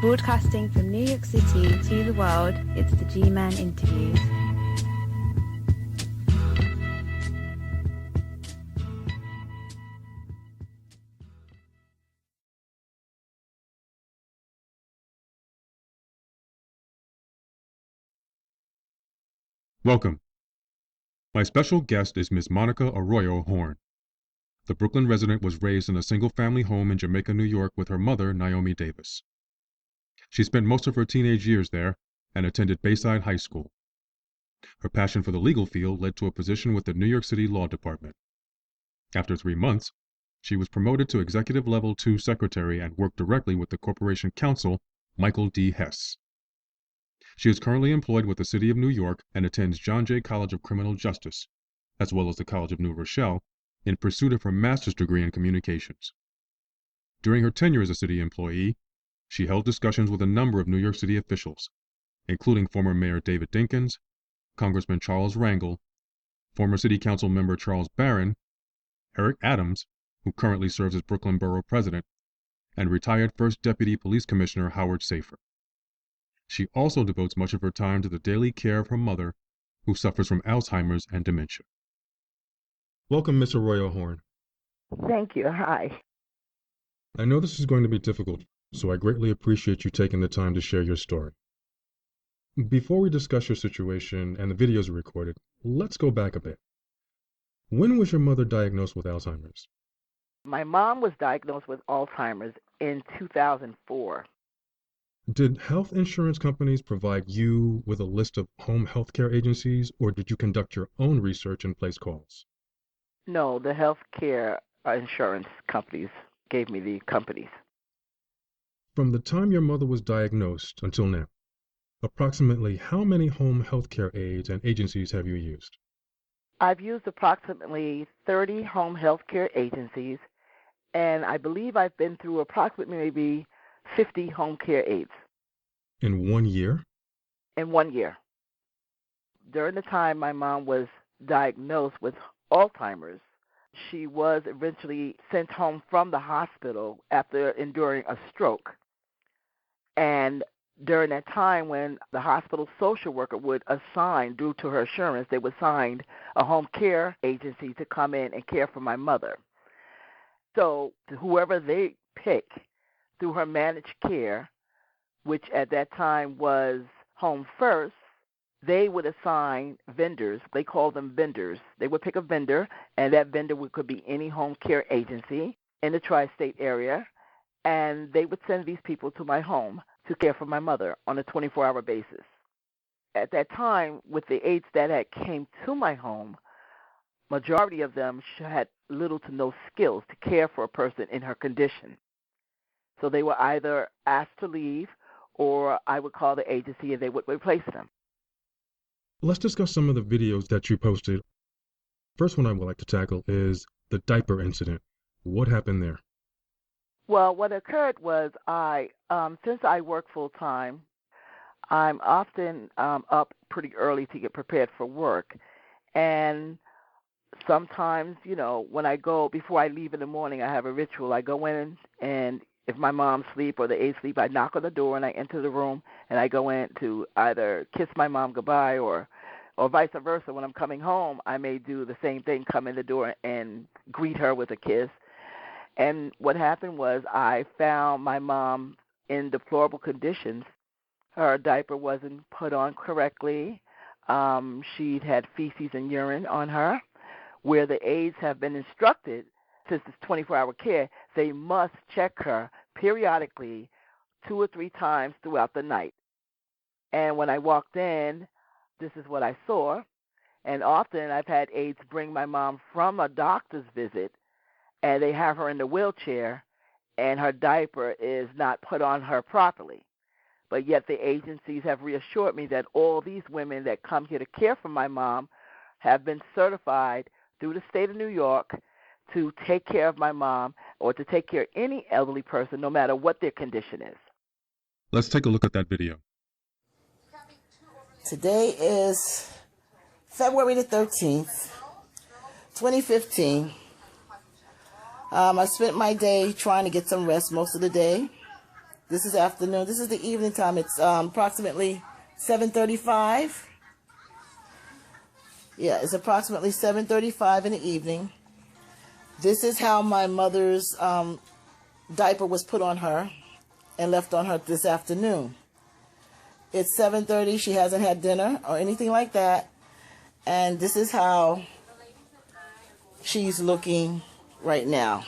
Broadcasting from New York City to the world, it's the G-Man Interviews. Welcome. My special guest is Ms. Monica Arroyo-Horne. The Brooklyn resident was raised in a single-family home in Jamaica, New York with her mother, Naomi Davis. She spent most of her teenage years there and attended Bayside High School. Her passion for the legal field led to a position with the New York City Law Department. After 3 months, she was promoted to Executive Level 2 Secretary and worked directly with the Corporation Counsel, Michael D. Hess. She is currently employed with the City of New York and attends John Jay College of Criminal Justice, as well as the College of New Rochelle, in pursuit of her master's degree in communications. During her tenure as a city employee, she held discussions with a number of New York City officials, including former Mayor David Dinkins, Congressman Charles Rangel, former City Council member Charles Barron, Eric Adams, who currently serves as Brooklyn Borough President, and retired First Deputy Police Commissioner Howard Safir. She also devotes much of her time to the daily care of her mother, who suffers from Alzheimer's and dementia. Welcome, Ms. Arroyo-Horne. Thank you. Hi. I know this is going to be difficult, so I greatly appreciate you taking the time to share your story. Before we discuss your situation and the videos you recorded, let's go back a bit. When was your mother diagnosed with Alzheimer's? My mom was diagnosed with Alzheimer's in 2004. Did health insurance companies provide you with a list of home health care agencies, or did you conduct your own research and place calls? No, the health care insurance companies gave me the companies. From the time your mother was diagnosed until now, approximately how many home health care aides and agencies have you used? I've used approximately 30 home health care agencies, and I believe I've been through approximately maybe 50 home care aides. In 1 year? In 1 year. During the time my mom was diagnosed with Alzheimer's, she was eventually sent home from the hospital after enduring a stroke. And during that time when the hospital social worker would assign, due to her assurance, they would assign a home care agency to come in and care for my mother. So whoever they pick through her managed care, which at that time was Home First, they would assign vendors. They call them vendors. They would pick a vendor, and that vendor could be any home care agency in the tri-state area, and they would send these people to my home to care for my mother on a 24-hour basis. At that time, with the aides that came to my home, majority of them had little to no skills to care for a person in her condition. So they were either asked to leave, or I would call the agency and they would replace them. Let's discuss some of the videos that you posted. First one I would like to tackle is the diaper incident. What happened there? Well, what occurred was since I work full-time, I'm often up pretty early to get prepared for work. And sometimes, when I go, before I leave in the morning, I have a ritual. I go in, and if my mom's asleep or the aides sleep, I knock on the door and I enter the room, and I go in to either kiss my mom goodbye or vice versa. When I'm coming home, I may do the same thing, come in the door and greet her with a kiss. And what happened was I found my mom in deplorable conditions. Her diaper wasn't put on correctly. She'd had feces and urine on her, where the aides have been instructed, since it's 24-hour care, they must check her periodically 2 or 3 times throughout the night. And when I walked in, this is what I saw. And often I've had aides bring my mom from a doctor's visit, and they have her in the wheelchair, and her diaper is not put on her properly. But yet the agencies have reassured me that all these women that come here to care for my mom have been certified through the state of New York to take care of my mom or to take care of any elderly person, no matter what their condition is. Let's take a look at that video. Today is February the 13th, 2015. I spent my day trying to get some rest most of the day. This is afternoon. This is the evening time. It's approximately 7:35. Yeah, it's approximately 7:35 in the evening. This is how my mother's diaper was put on her and left on her this afternoon. It's 7:30. She hasn't had dinner or anything like that. And this is how she's looking right now.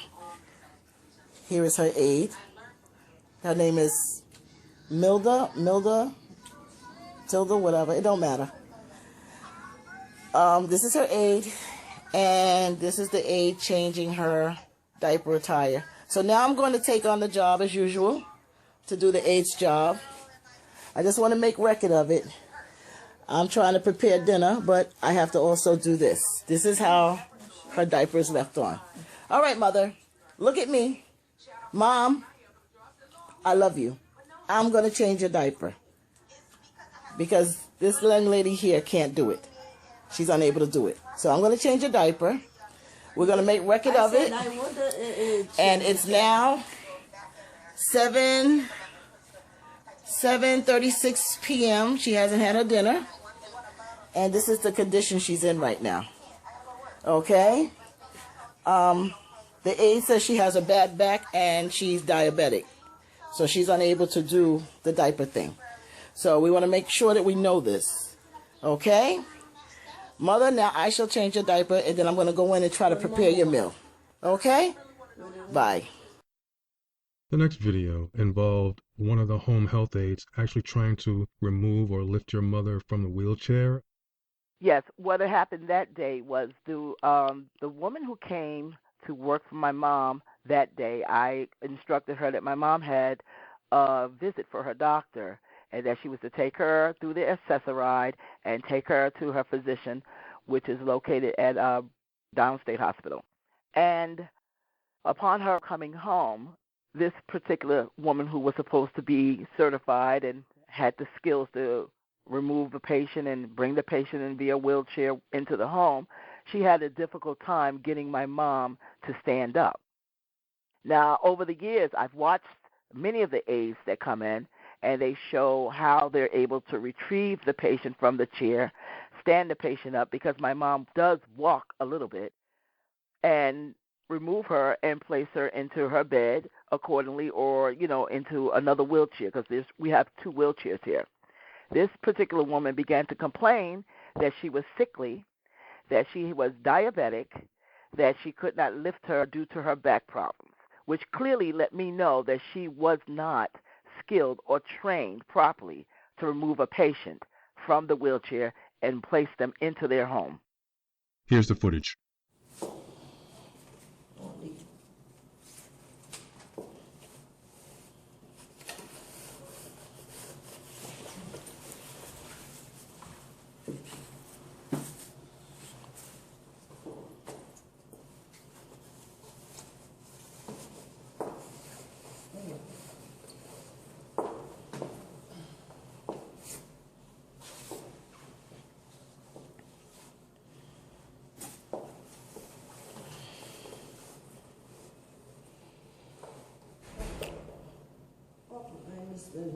Here is her aide. Her name is Tilda, whatever. It don't matter. This is her aide, and this is the aide changing her diaper attire. So now I'm going to take on the job as usual to do the aide's job. I just want to make record of it. I'm trying to prepare dinner, but I have to also do this. This is how her diaper is left on. All right, Mother, look at me. Mom, I love you. I'm going to change your diaper because this young lady here can't do it. She's unable to do it. So I'm going to change your diaper. We're going to make record of it. And it's now 7:36 p.m. She hasn't had her dinner. And this is the condition she's in right now. Okay? The aide says she has a bad back and she's diabetic. So she's unable to do the diaper thing. So we want to make sure that we know this. Okay? Mother, now I shall change your diaper and then I'm going to go in and try to prepare your meal. Okay? Bye. The next video involved one of the home health aides actually trying to remove or lift your mother from the wheelchair. Yes, what had happened that day was the woman who came to work for my mom that day, I instructed her that my mom had a visit for her doctor and that she was to take her through the accessoride and take her to her physician, which is located at Downstate Hospital. And upon her coming home, this particular woman who was supposed to be certified and had the skills to remove the patient and bring the patient in via wheelchair into the home, she had a difficult time getting my mom to stand up. Now, over the years, I've watched many of the aides that come in, and they show how they're able to retrieve the patient from the chair, stand the patient up, because my mom does walk a little bit, and remove her and place her into her bed accordingly, or, into another wheelchair, because we have two wheelchairs here. This particular woman began to complain that she was sickly, that she was diabetic, that she could not lift her due to her back problems, which clearly let me know that she was not skilled or trained properly to remove a patient from the wheelchair and place them into their home. Here's the footage.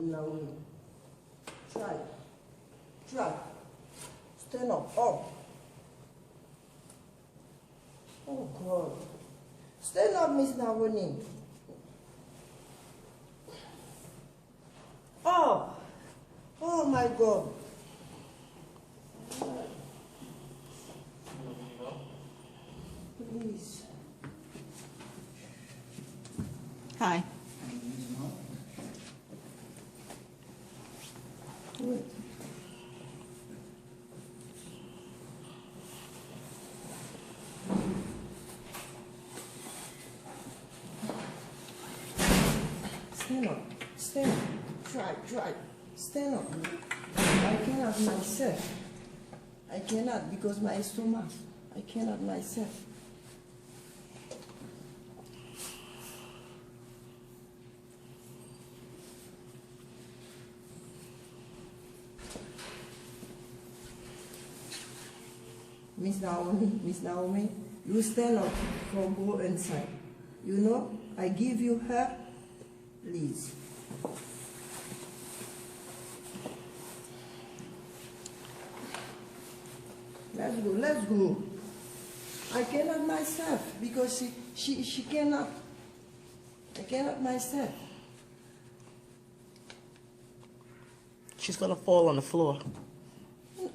Naomi, try, stand up, oh God, stand up, Miss Naomi, oh my God, please, hi. Wait. Stand up. Try. Stand up. I cannot myself. I cannot because my stomach. I cannot myself. Miss Naomi, you stand up for go inside. I give you her, please. Let's go. I cannot myself because she cannot. I cannot myself. She's gonna fall on the floor.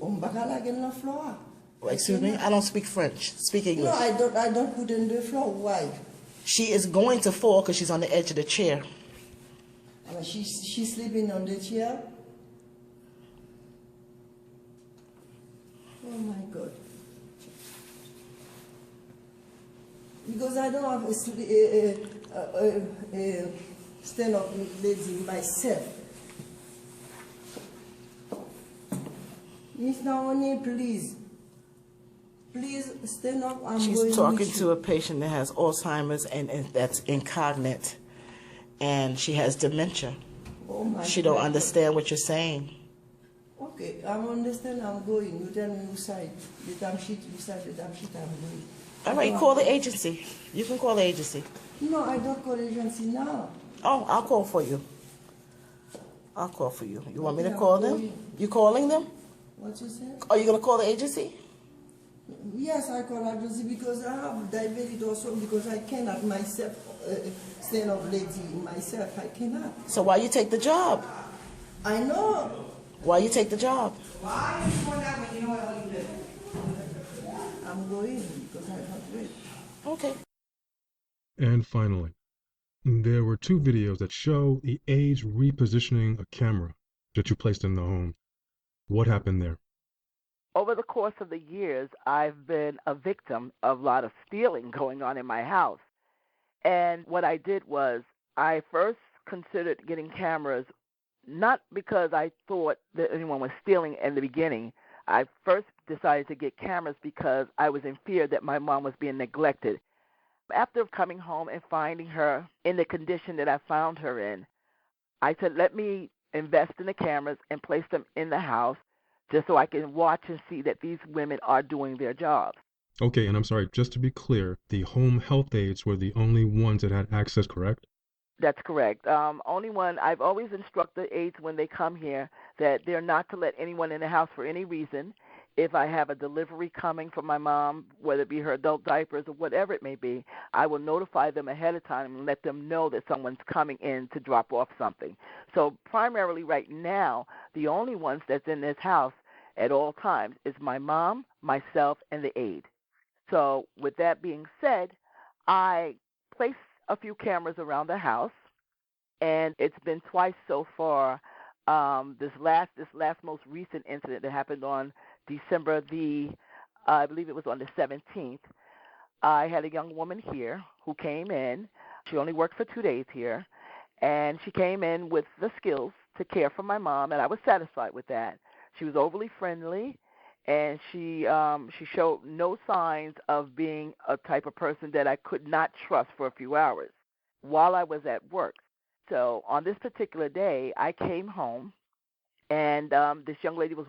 On the floor. Excuse me? I don't speak French. Speak English. No, I don't put in the floor. Why? She is going to fall because she's on the edge of the chair. She's sleeping on the chair. Oh my God. Because I don't have a stand-up lady myself. Miss Naomi, please. Please stand up. She's talking to a patient that has Alzheimer's and that's incognate. And she has dementia. Oh my She God. don't understand what you're saying. Okay, I understand. I'm going. You tell me which side. The damn shit, you side the damn shit, I'm going. All right, call the agency. You can call the agency. No, I don't call agency now. Oh, I'll call for you. I'll call for you. You want me to Okay, call I'm them? going. You calling them? What you say? Are you going to call the agency? Yes, I call agency because I have diabetes also because I cannot myself stand up lady myself. I cannot. So why you take the job? I know. Why you take the job? I'm going because I have weight. Okay. And finally, there were 2 videos that show the aides repositioning a camera that you placed in the home. What happened there? Over the course of the years, I've been a victim of a lot of stealing going on in my house. And what I did was I first considered getting cameras, not because I thought that anyone was stealing in the beginning. I first decided to get cameras because I was in fear that my mom was being neglected. After coming home and finding her in the condition that I found her in, I said, let me invest in the cameras and place them in the house just so I can watch and see that these women are doing their jobs. Okay, and I'm sorry, just to be clear, the home health aides were the only ones that had access, correct? That's correct. Only one, I've always instructed aides when they come here that they're not to let anyone in the house for any reason. If I have a delivery coming from my mom, whether it be her adult diapers or whatever it may be, I will notify them ahead of time and let them know that someone's coming in to drop off something. So primarily right now, the only ones that's in this house at all times is my mom, myself, and the aide. So with that being said, I place a few cameras around the house, and it's been twice so far. This last most recent incident that happened on December I believe it was on the 17th. I had a young woman here who came in. She only worked for 2 days here, and she came in with the skills to care for my mom, and I was satisfied with that. She was overly friendly, and she showed no signs of being a type of person that I could not trust for a few hours while I was at work. So on this particular day, I came home, and this young lady was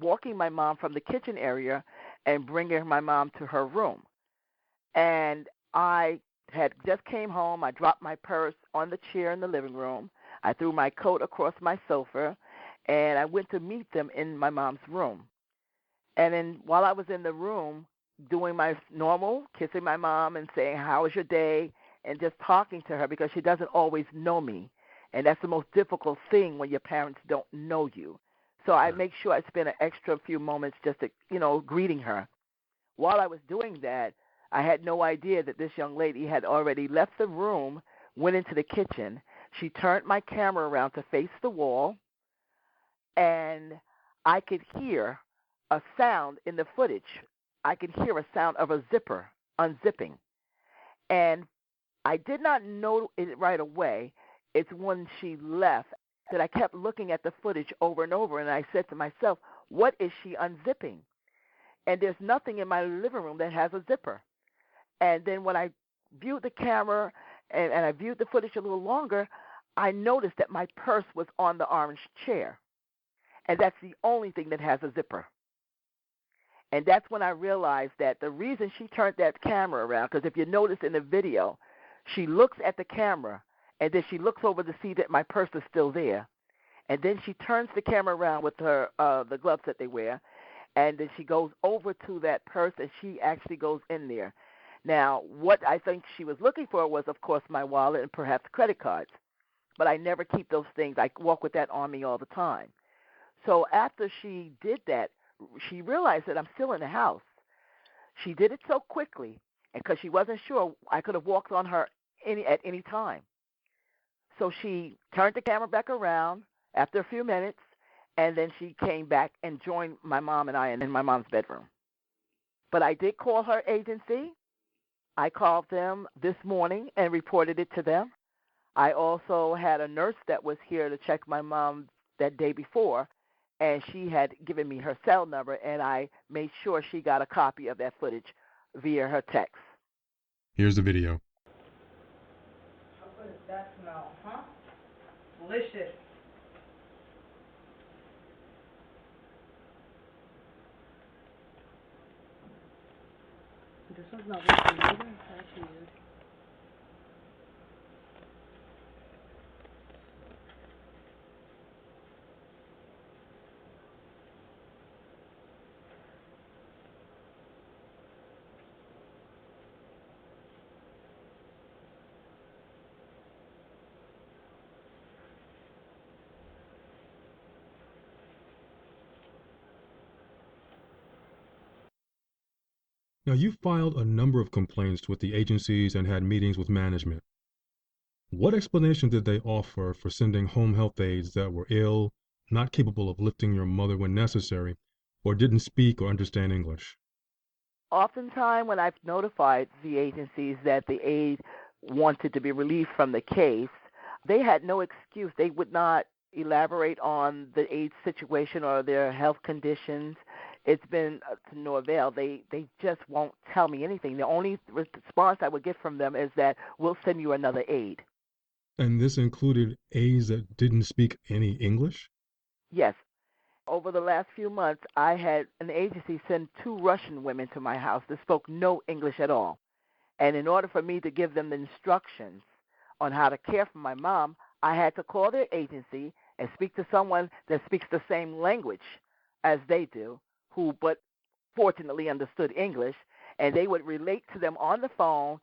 walking my mom from the kitchen area and bringing my mom to her room. And I had just came home. I dropped my purse on the chair in the living room. I threw my coat across my sofa, and I went to meet them in my mom's room. And then while I was in the room doing my normal, kissing my mom and saying, how was your day, and just talking to her because she doesn't always know me. And that's the most difficult thing when your parents don't know you. So I make sure I spend an extra few moments just to, greeting her. While I was doing that, I had no idea that this young lady had already left the room, went into the kitchen. She turned my camera around to face the wall, and I could hear a sound in the footage. I could hear a sound of a zipper unzipping. And I did not know it right away. It's when she left that I kept looking at the footage over and over, and I said to myself, what is she unzipping? And there's nothing in my living room that has a zipper. And then when I viewed the camera and I viewed the footage a little longer, I noticed that my purse was on the orange chair. And that's the only thing that has a zipper. And that's when I realized that the reason she turned that camera around, because if you notice in the video, she looks at the camera And then she looks over to see that my purse is still there. And then she turns the camera around with her the gloves that they wear, and then she goes over to that purse, and she actually goes in there. Now, what I think she was looking for was, of course, my wallet and perhaps credit cards. But I never keep those things. I walk with that on me all the time. So after she did that, she realized that I'm still in the house. She did it so quickly, and because she wasn't sure, I could have walked on her at any time. So she turned the camera back around after a few minutes, and then she came back and joined my mom and I in my mom's bedroom. But I did call her agency. I called them this morning and reported it to them. I also had a nurse that was here to check my mom that day before, and she had given me her cell number, and I made sure she got a copy of that footage via her text. Here's the video. How good does that smell, huh? Delicious. This one's not working either. That's weird. Now, you filed a number of complaints with the agencies and had meetings with management. What explanation did they offer for sending home health aides that were ill, not capable of lifting your mother when necessary, or didn't speak or understand English? Oftentimes when I've notified the agencies that the aide wanted to be relieved from the case, they had no excuse. They would not elaborate on the aide's situation or their health conditions. It's been to no avail. They just won't tell me anything. The only response I would get from them is that we'll send you another aide. And this included aides that didn't speak any English? Yes. Over the last few months, I had an agency send 2 Russian women to my house that spoke no English at all. And in order for me to give them the instructions on how to care for my mom, I had to call their agency and speak to someone that speaks the same language as they do, who but fortunately understood English, and they would relate to them on the phone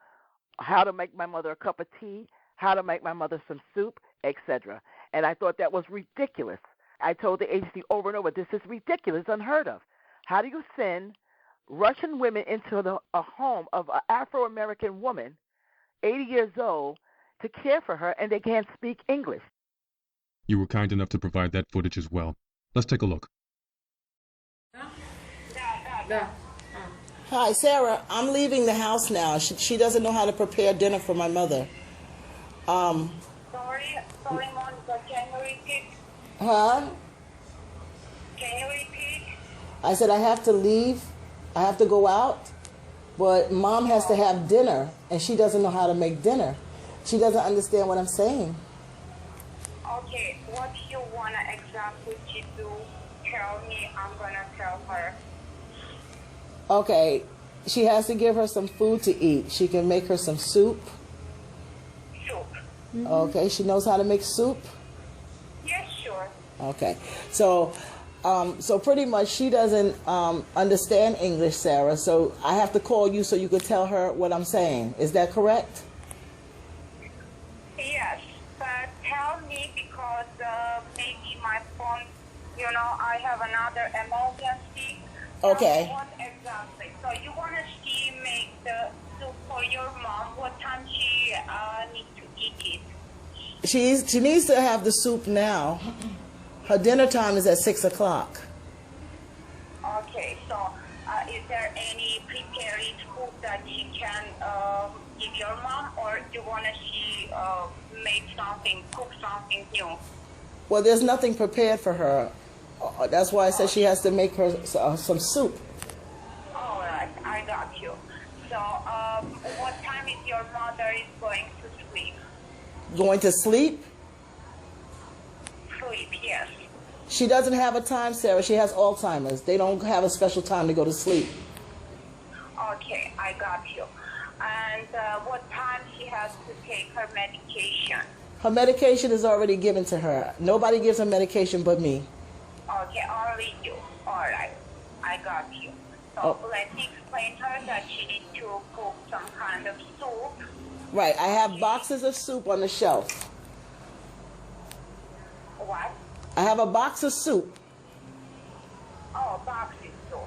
how to make my mother a cup of tea, how to make my mother some soup, etc. And I thought that was ridiculous. I told the agency over and over, this is ridiculous, unheard of. How do you send Russian women into a home of an Afro-American woman, 80 years old, to care for her, and they can't speak English? You were kind enough to provide that footage as well. Let's take a look. Hi, Sarah. I'm leaving the house now. She doesn't know how to prepare dinner for my mother. Sorry, Monica, can you repeat? Huh? Can you repeat? I said I have to leave. I have to go out. But Mom has to have dinner, and she doesn't know how to make dinner. She doesn't understand what I'm saying. Okay, what you want to exactly to do, tell me, I'm going to tell her. Okay, she has to give her some food to eat. She can make her some soup. Soup. Mm-hmm. Okay, she knows how to make soup? Yes, sure. Okay, so pretty much she doesn't understand English, Sarah, so I have to call you so you could tell her what I'm saying. Is that correct? Yes, but tell me because maybe my phone, I have another emergency. Okay. What exactly? So you want to see make the soup for your mom? What time she need to eat it? She needs to have the soup now. Her dinner time is at 6 o'clock. Okay, so is there any prepared food that she can give your mom, or do you want to see cook something new? Well, there's nothing prepared for her. That's why I said she has to make her some soup. All right, I got you. So what time is your mother is going to sleep? Going to sleep? Sleep, yes. She doesn't have a time, Sarah. She has Alzheimer's. They don't have a special time to go to sleep. Okay, I got you. And what time she has to take her medication? Her medication is already given to her. Nobody gives her medication but me. Okay, only you. All right, I got you. So let me explain her that she needs to cook some kind of soup. Right, I have boxes of soup on the shelf. What? I have a box of soup. Oh, boxing soup.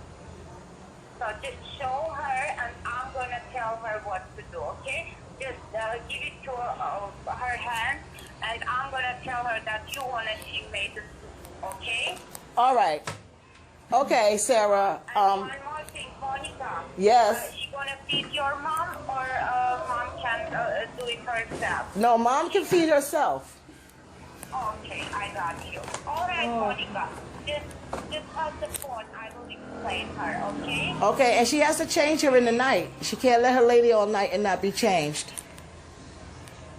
So just show her, and I'm gonna tell her what to do. Okay? Just give it to her hand, and I'm gonna tell her that you wanna she made the soup. Okay? All right. Okay, Sarah. And one more thing, Monica. Yes. She gonna feed your mom, or mom can do it herself? No, Mom can feed herself. Okay, I got you. All right, Monica. Just hold the phone. I will explain her, okay? Okay, and she has to change her in the night. She can't let her lady all night and not be changed.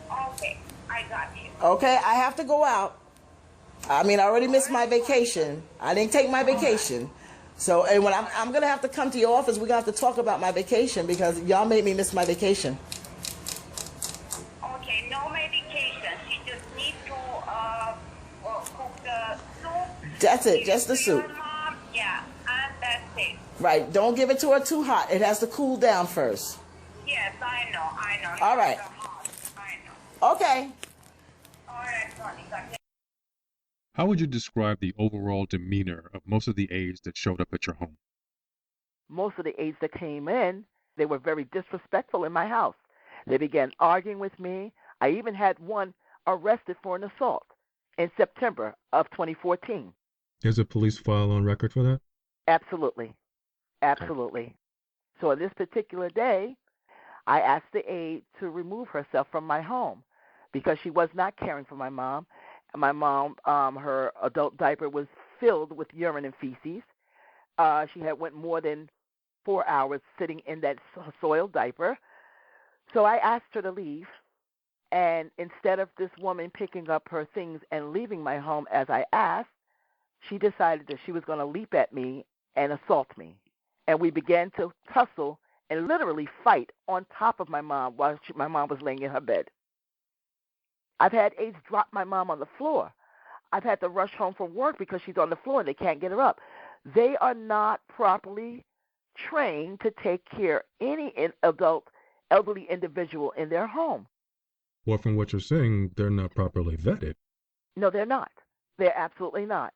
Okay, I got you. Okay, I have to go out. I mean, I already missed my vacation. I didn't take my vacation. So, and when I'm going to have to come to your office, we're going to have to talk about my vacation because y'all made me miss my vacation. Okay, no medication. She just needs to cook the soup. That's it, Give just the to soup. your mom. Yeah, and that's it. Right, don't give it to her too hot. It has to cool down first. Yes, I know. All right. I know. Okay. All right, Monica. How would you describe the overall demeanor of most of the aides that showed up at your home? Most of the aides that came in, they were very disrespectful in my house. They began arguing with me. I even had one arrested for an assault in September of 2014. Is a police file on record for that? Absolutely. Absolutely. So on this particular day, I asked the aide to remove herself from my home because she was not caring for my mom. My mom, her adult diaper was filled with urine and feces. She had went more than 4 hours sitting in that soiled diaper. So I asked her to leave. And instead of this woman picking up her things and leaving my home as I asked, she decided that she was going to leap at me and assault me. And we began to tussle and literally fight on top of my mom while my mom was laying in her bed. I've had aides drop my mom on the floor. I've had to rush home from work because she's on the floor and they can't get her up. They are not properly trained to take care of any elderly individual in their home. Well, from what you're saying, they're not properly vetted. No, they're not. They're absolutely not.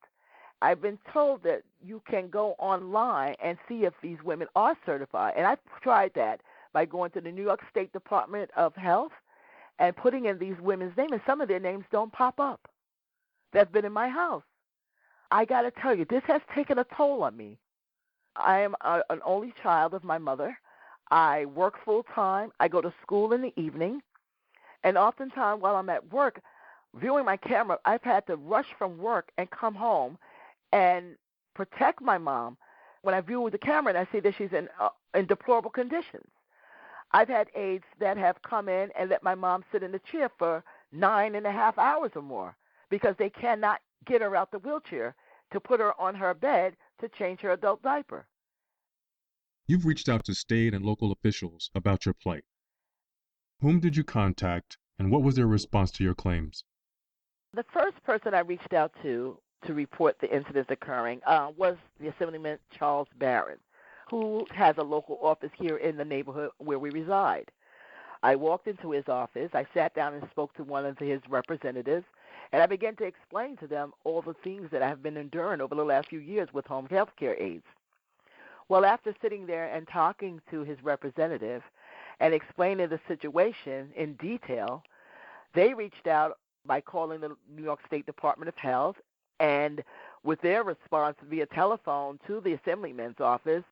I've been told that you can go online and see if these women are certified. And I've tried that by going to the New York State Department of Health and putting in these women's names, and some of their names don't pop up. That's been in my house. I got to tell you, this has taken a toll on me. I am an only child of my mother. I work full-time. I go to school in the evening. And oftentimes while I'm at work, viewing my camera, I've had to rush from work and come home and protect my mom when I view the camera and I see that she's in deplorable conditions. I've had aides that have come in and let my mom sit in the chair for 9.5 hours or more because they cannot get her out the wheelchair to put her on her bed to change her adult diaper. You've reached out to state and local officials about your plight. Whom did you contact, and what was their response to your claims? The first person I reached out to report the incidents occurring was the Assemblyman Charles Barron, who has a local office here in the neighborhood where we reside. I walked into his office. I sat down and spoke to one of his representatives, and I began to explain to them all the things that I have been enduring over the last few years with home health care aides. Well, after sitting there and talking to his representative and explaining the situation in detail, they reached out by calling the New York State Department of Health, and with their response via telephone to the Assemblyman's office,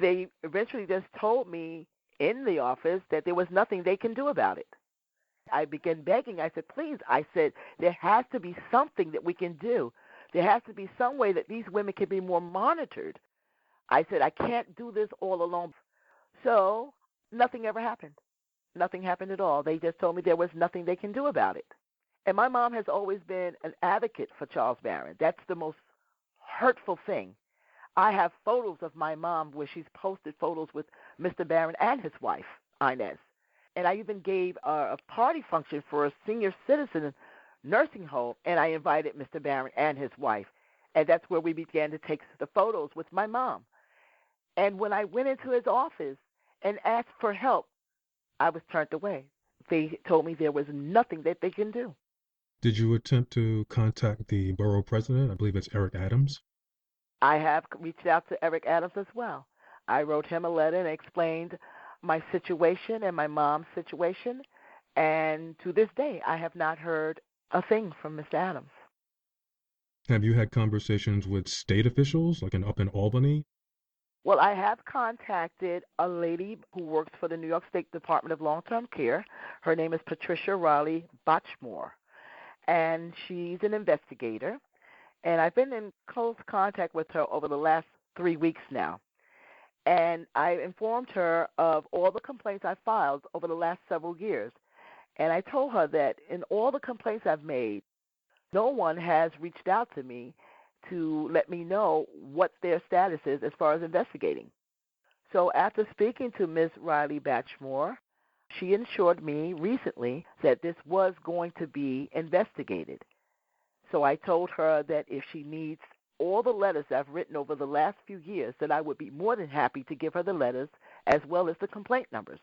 they eventually just told me in the office that there was nothing they can do about it. I began begging. I said, please, I said, there has to be something that we can do. There has to be some way that these women can be more monitored. I said, I can't do this all alone. So nothing ever happened. Nothing happened at all. They just told me there was nothing they can do about it. And my mom has always been an advocate for Charles Barron. That's the most hurtful thing. I have photos of my mom where she's posted photos with Mr. Barron and his wife, Inez. And I even gave a party function for a senior citizen nursing home, and I invited Mr. Barron and his wife. And that's where we began to take the photos with my mom. And when I went into his office and asked for help, I was turned away. They told me there was nothing that they can do. Did you attempt to contact the borough president? I believe it's Eric Adams. I have reached out to Eric Adams as well. I wrote him a letter and explained my situation and my mom's situation. And to this day, I have not heard a thing from Mr. Adams. Have you had conversations with state officials, like up in Albany? Well, I have contacted a lady who works for the New York State Department of Long-Term Care. Her name is Patricia Riley Botchmore, and she's an investigator. And I've been in close contact with her over the last 3 weeks now. And I informed her of all the complaints I filed over the last several years. And I told her that in all the complaints I've made, no one has reached out to me to let me know what their status is as far as investigating. So after speaking to Ms. Riley Batchmore, she assured me recently that this was going to be investigated. So I told her that if she needs all the letters I've written over the last few years, that I would be more than happy to give her the letters as well as the complaint numbers.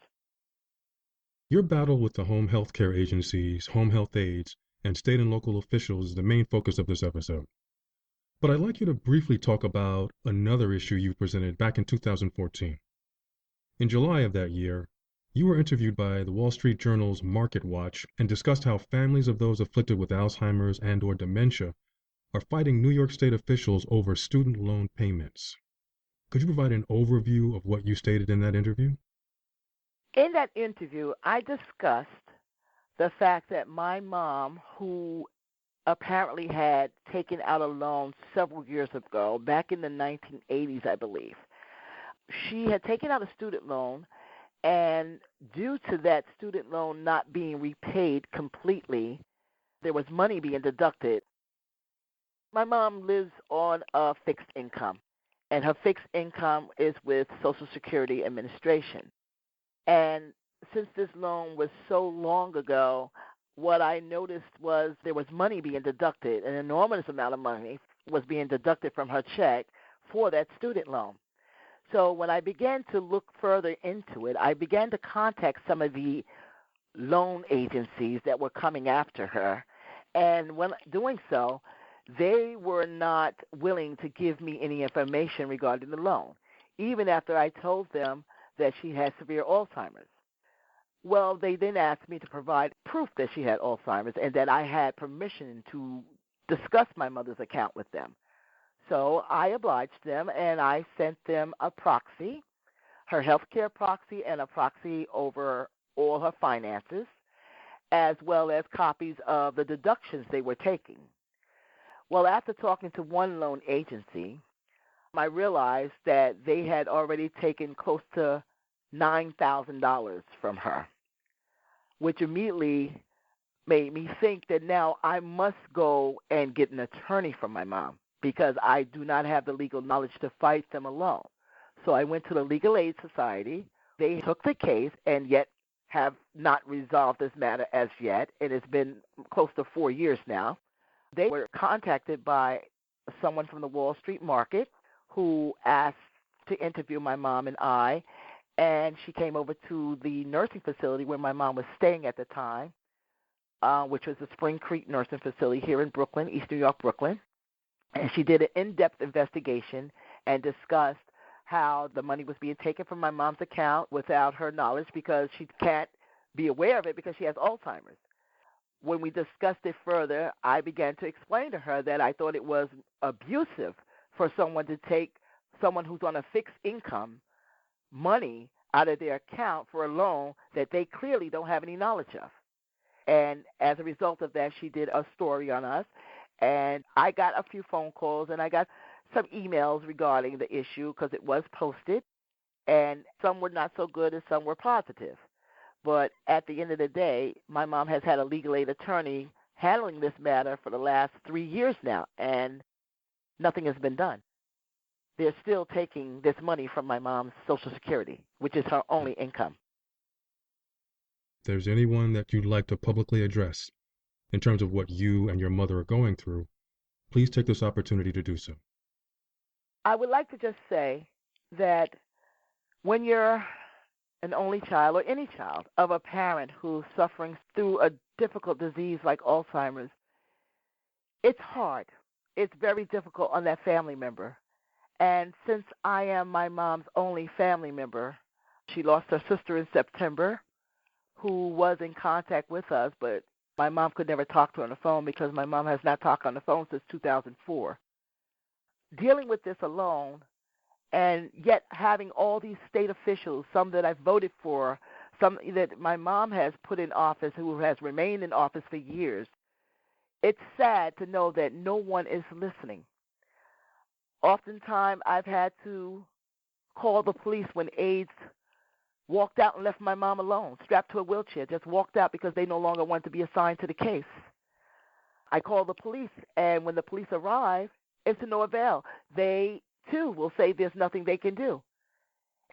Your battle with the home health care agencies, home health aides, and state and local officials is the main focus of this episode. But I'd like you to briefly talk about another issue you presented back in 2014. In July of that year, you were interviewed by the Wall Street Journal's Market Watch and discussed how families of those afflicted with Alzheimer's and/or dementia are fighting New York State officials over student loan payments. Could you provide an overview of what you stated in that interview? In that interview, I discussed the fact that my mom, who apparently had taken out a loan several years ago, back in the 1980s, I believe. She had taken out a student loan, and due to that student loan not being repaid completely, there was money being deducted. My mom lives on a fixed income, and her fixed income is with Social Security Administration. And since this loan was so long ago, what I noticed was there was money being deducted, an enormous amount of money was being deducted from her check for that student loan. So when I began to look further into it, I began to contact some of the loan agencies that were coming after her. And when doing so, they were not willing to give me any information regarding the loan, even after I told them that she had severe Alzheimer's. Well, they then asked me to provide proof that she had Alzheimer's and that I had permission to discuss my mother's account with them. So I obliged them, and I sent them a proxy, her health care proxy, and a proxy over all her finances, as well as copies of the deductions they were taking. Well, after talking to one loan agency, I realized that they had already taken close to $9,000 from her, which immediately made me think that now I must go and get an attorney for my mom because I do not have the legal knowledge to fight them alone. So I went to the Legal Aid Society. They took the case and yet have not resolved this matter as yet. It has been close to 4 years now. They were contacted by someone from the Wall Street Market who asked to interview my mom and I, and she came over to the nursing facility where my mom was staying at the time, which was the Spring Creek Nursing Facility here in Brooklyn, East New York, Brooklyn. And she did an in-depth investigation and discussed how the money was being taken from my mom's account without her knowledge because she can't be aware of it because she has Alzheimer's. When we discussed it further, I began to explain to her that I thought it was abusive for someone to take someone who's on a fixed income money out of their account for a loan that they clearly don't have any knowledge of. And as a result of that, she did a story on us, and I got a few phone calls and I got some emails regarding the issue because it was posted, and some were not so good and some were positive. But at the end of the day, my mom has had a legal aid attorney handling this matter for the last 3 years now, and nothing has been done. They're still taking this money from my mom's Social Security, which is her only income. there's anyone that you'd like to publicly address in terms of what you and your mother are going through, please take this opportunity to do so. I would like to just say that when you're an only child or any child of a parent who's suffering through a difficult disease like Alzheimer's, it's hard. It's very difficult on that family member. And since I am my mom's only family member, she lost her sister in September who was in contact with us, but my mom could never talk to her on the phone because my mom has not talked on the phone since 2004. Dealing with this alone, and yet having all these state officials, some that I've voted for, some that my mom has put in office, who has remained in office for years, it's sad to know that no one is listening. Oftentimes, I've had to call the police when aides walked out and left my mom alone, strapped to a wheelchair, just walked out because they no longer want to be assigned to the case. I call the police, and when the police arrive, it's to no avail. They, too, will say there's nothing they can do.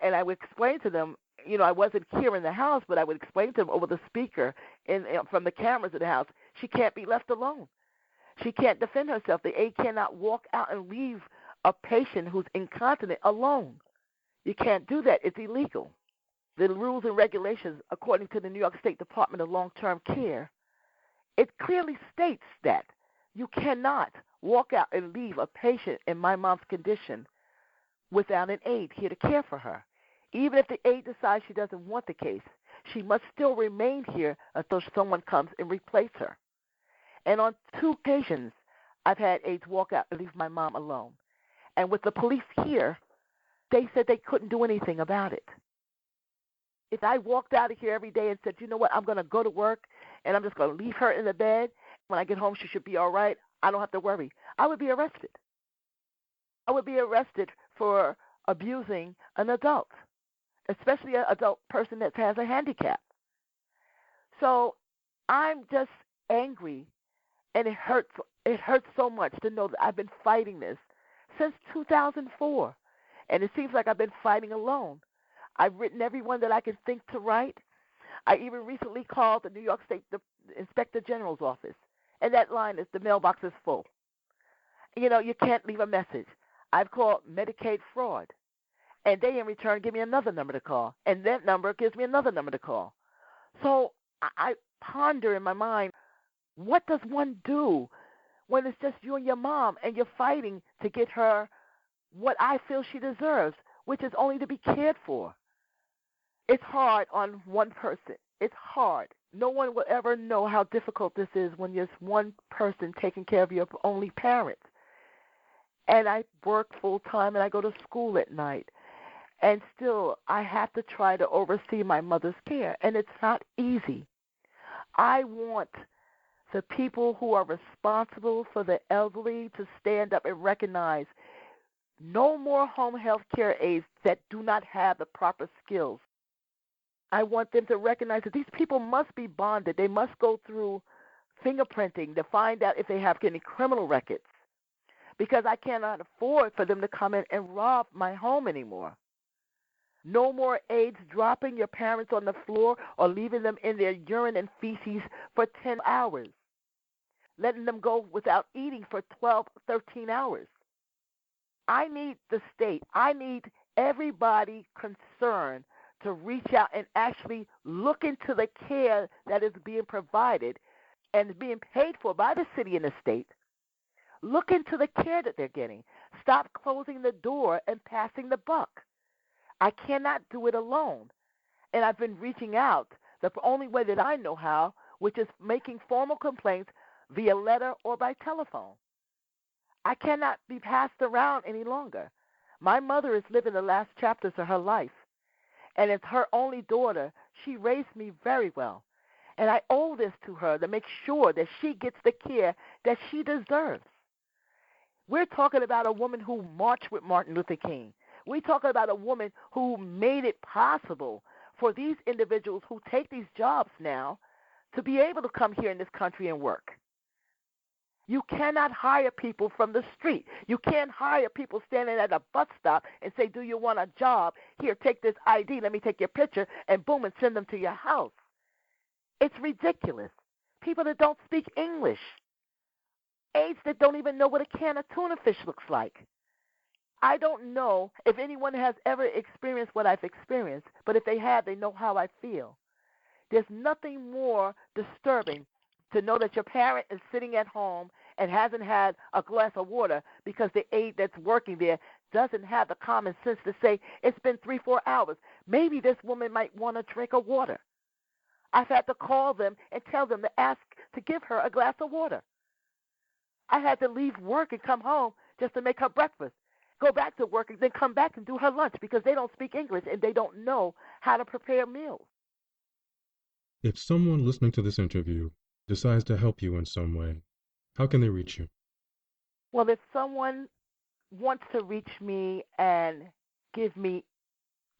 And I would explain to them, I wasn't here in the house, but I would explain to them over the speaker from the cameras in the house, she can't be left alone. She can't defend herself. The aide cannot walk out and leave a patient who's incontinent alone. You can't do that. It's illegal. The rules and regulations, according to the New York State Department of Long-Term Care, it clearly states that you cannot walk out and leave a patient in my mom's condition without an aide here to care for her. Even if the aide decides she doesn't want the case, she must still remain here until someone comes and replace her. And on 2 occasions, I've had aides walk out and leave my mom alone. And with the police here, they said they couldn't do anything about it. If I walked out of here every day and said, you know what, I'm going to go to work and I'm just going to leave her in the bed, when I get home she should be all right, I don't have to worry, I would be arrested. I would be arrested for abusing an adult, especially an adult person that has a handicap. So I'm just angry, and it hurts so much to know that I've been fighting this since 2004, and it seems like I've been fighting alone. I've written everyone that I can think to write. I even recently called the New York State Inspector General's office, and that line is, the mailbox is full. You can't leave a message. I've called Medicaid fraud, and they in return give me another number to call, and that number gives me another number to call. So I ponder in my mind, what does one do when it's just you and your mom, and you're fighting to get her what I feel she deserves, which is only to be cared for? It's hard on one person. It's hard. No one will ever know how difficult this is when there's one person taking care of your only parent. And I work full time, and I go to school at night. And still, I have to try to oversee my mother's care, and it's not easy. I want the people who are responsible for the elderly to stand up and recognize no more home health care aides that do not have the proper skills. I want them to recognize that these people must be bonded. They must go through fingerprinting to find out if they have any criminal records, because I cannot afford for them to come in and rob my home anymore. No more aides dropping your parents on the floor or leaving them in their urine and feces for 10 hours, letting them go without eating for 12, 13 hours. I need the state, I need everybody concerned to reach out and actually look into the care that is being provided and being paid for by the city and the state. Look into the care that they're getting. Stop closing the door and passing the buck. I cannot do it alone. And I've been reaching out the only way that I know how, which is making formal complaints via letter or by telephone. I cannot be passed around any longer. My mother is living the last chapters of her life, and as her only daughter, she raised me very well. And I owe this to her to make sure that she gets the care that she deserves. We're talking about a woman who marched with Martin Luther King. We're talking about a woman who made it possible for these individuals who take these jobs now to be able to come here in this country and work. You cannot hire people from the street. You can't hire people standing at a bus stop and say, do you want a job? Here, take this ID. Let me take your picture, and boom, and send them to your house. It's ridiculous. People that don't speak English, aides that don't even know what a can of tuna fish looks like. I don't know if anyone has ever experienced what I've experienced, but if they have, they know how I feel. There's nothing more disturbing to know that your parent is sitting at home and hasn't had a glass of water because the aide that's working there doesn't have the common sense to say, it's been 3-4 hours. Maybe this woman might want a drink of water. I've had to call them and tell them to ask to give her a glass of water. I had to leave work and come home just to make her breakfast, go back to work, and then come back and do her lunch because they don't speak English and they don't know how to prepare meals. If someone listening to this interview decides to help you in some way, how can they reach you? Well, if someone wants to reach me and give me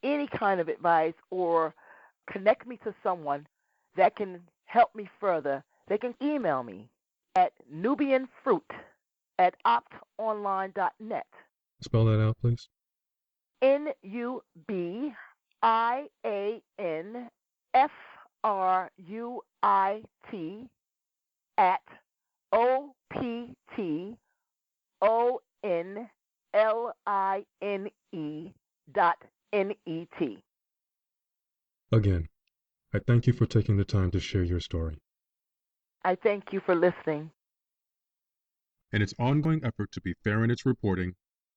any kind of advice or connect me to someone that can help me further, they can email me at nubianfruit@optonline.net. Spell that out, please. NUBIanFruit@OPTONLINE.net. Again, I thank you for taking the time to share your story. I thank you for listening. In its ongoing effort to be fair in its reporting,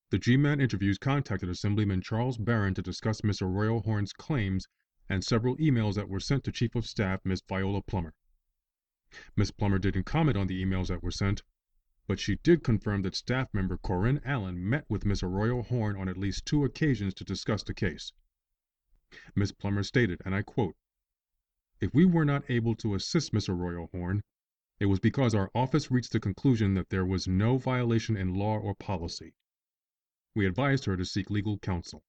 the G-Man Interviews contacted Assemblyman Charles Barron to discuss Miss Arroyo-Horne's claims and several emails that were sent to Chief of Staff Miss Viola Plummer. Miss Plummer didn't comment on the emails that were sent, but she did confirm that staff member Corinne Allen met with Miss Arroyo-Horne on at least 2 occasions to discuss the case. Miss Plummer stated, and I quote, "If we were not able to assist Miss Arroyo-Horne, it was because our office reached the conclusion that there was no violation in law or policy. We advised her to seek legal counsel."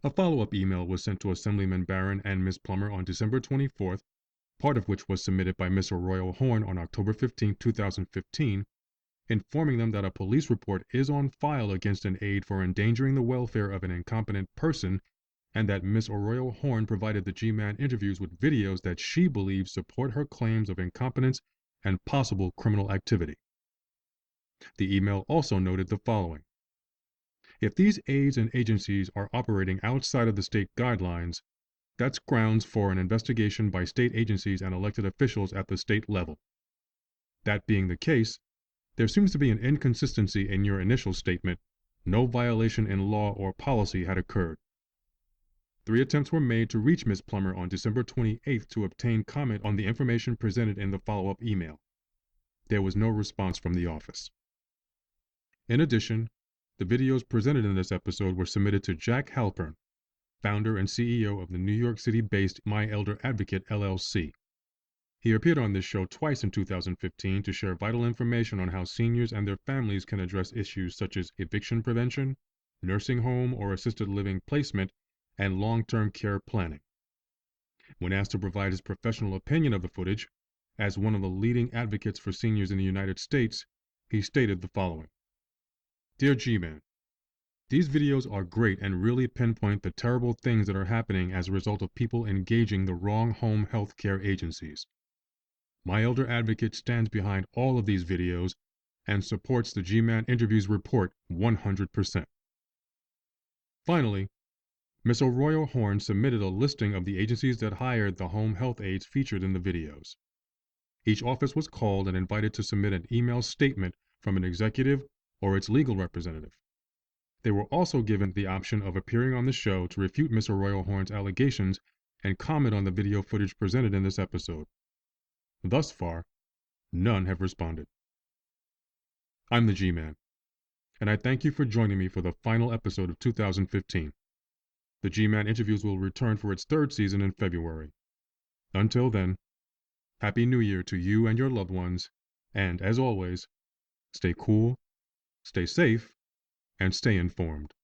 A follow-up email was sent to Assemblyman Barron and Miss Plummer on December 24th, part of which was submitted by Miss Arroyo-Horne on October 15, 2015, informing them that a police report is on file against an aide for endangering the welfare of an incompetent person, and that Miss Arroyo-Horne provided the G-Man Interviews with videos that she believes support her claims of incompetence and possible criminal activity. The email also noted the following: "If these aides and agencies are operating outside of the state guidelines, that's grounds for an investigation by state agencies and elected officials at the state level. That being the case, there seems to be an inconsistency in your initial statement, no violation in law or policy had occurred." 3 attempts were made to reach Ms. Plummer on December 28th to obtain comment on the information presented in the follow-up email. There was no response from the office. In addition, the videos presented in this episode were submitted to Jack Halpern, founder and CEO of the New York City-based My Elder Advocate, LLC. He appeared on this show twice in 2015 to share vital information on how seniors and their families can address issues such as eviction prevention, nursing home or assisted living placement, and long-term care planning. When asked to provide his professional opinion of the footage, as one of the leading advocates for seniors in the United States, he stated the following: "Dear G-Man, these videos are great and really pinpoint the terrible things that are happening as a result of people engaging the wrong home health care agencies. My Elder Advocate stands behind all of these videos and supports the G-Man Interviews report 100%. Finally, Ms. Arroyo-Horne submitted a listing of the agencies that hired the home health aides featured in the videos. Each office was called and invited to submit an email statement from an executive or its legal representative. They were also given the option of appearing on the show to refute Ms. Arroyo-Horne's allegations and comment on the video footage presented in this episode. Thus far, none have responded. I'm the G-Man, and I thank you for joining me for the final episode of 2015. The G-Man Interviews will return for its 3rd season in February. Until then, Happy New Year to you and your loved ones, and as always, stay cool, stay safe, and stay informed.